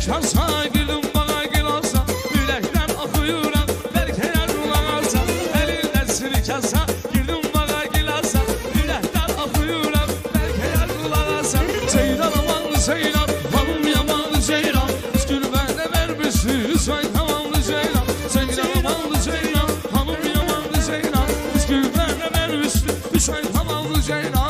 kasa girdim bana gilasa, yürekten akıyorum berkeler kulağasa. Elindesin kasa girdim bana gilasa, yürekten akıyorum berkeler kulağasa. Ceylan aman ceylan, hanım yaman ceylan, üskül bende vermişsin söyle aman ceylan. Ceylan aman ceylan, hanım yaman ceylan, üskül bende vermişsin söyle aman ceylan.